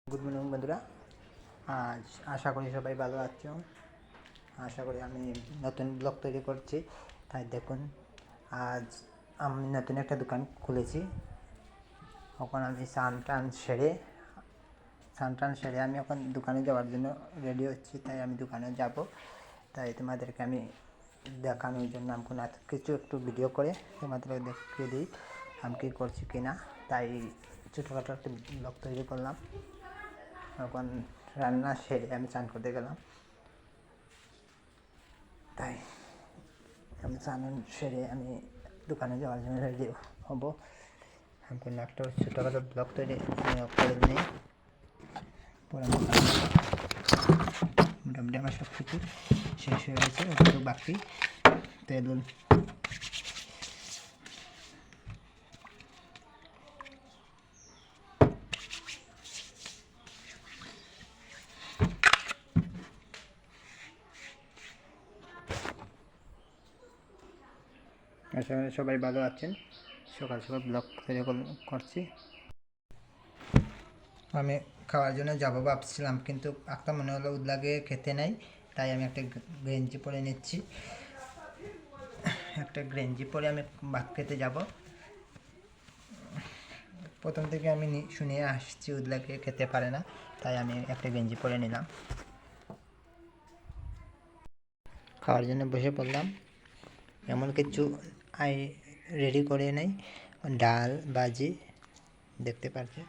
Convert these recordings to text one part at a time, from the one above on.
Good morning বন্ধুরা। আজ আশা করি সবাই ভালো আছো। আশা করি আমি নতুন ব্লগ তৈরি করছি, তাই দেখুন আজ আমি নতুন একটা দোকান খুলেছি। এখন আমি স্নান টান সেরে আমি এখন দোকানে যাওয়ার জন্য রেডি হচ্ছি। তাই আমি দোকানে যাব, তাই তোমাদেরকে আমি দেখানোর জন্য আমি কোনো কিছু একটু ভিডিও করে তোমাদেরকে দেখিয়ে দিই আমি কী করছি কি না। তাই ছোটোখাটো একটা ব্লগ তৈরি করলাম। এখন রান্না সেরে আমি স্নান করতে গেলাম, তাই আমি স্নান সেরে আমি দোকানে যাওয়ার জন্য রেডি হব। আমি কোনো একটা ছোটোখাটো ব্লগ তৈরি করে নিই। পরে মোটামুটি আমার সব কিছু শেষ হয়ে গেছে, একটু বাকি তেল আশা করি সবাই ভালো আছেন। সকাল সকাল ব্লগ তৈরি করছি। আমি খাওয়ার জন্য যাবো ভাবছিলাম, কিন্তু একটা মনে হলো উদলাগে খেতে নেই, তাই আমি একটা গেঞ্জি পরে নিচ্ছি। একটা গেঞ্জি পরে আমি ভাত খেতে যাব। প্রথম থেকে আমি শুনে আসছি উদলাগে খেতে পারে না, তাই আমি একটা গেঞ্জি পরে নিলাম। খাওয়ার জন্য বসে পড়লাম। এমন কিছু রেডি করে নেই, ডাল ভাজি দেখতে পাচ্ছেন।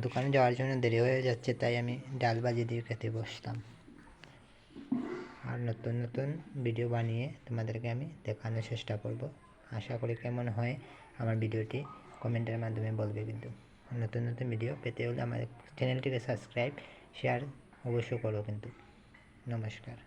দোকানে যাওয়ার জন্য দেরি হয়ে যাচ্ছে, তাই আমি ডাল ভাজি দিয়ে খেতে বসলাম। আর নতুন নতুন ভিডিও বানিয়ে তোমাদেরকে আমি দেখানোর চেষ্টা করব। আশা করি কেমন হয় আমার ভিডিওটি কমেন্টের মাধ্যমে বলবে। কিন্তু নতুন নতুন ভিডিও পেতে হলে আমার চ্যানেলটিকে সাবস্ক্রাইব শেয়ার অবশ্যই করো কিন্তু। নমস্কার।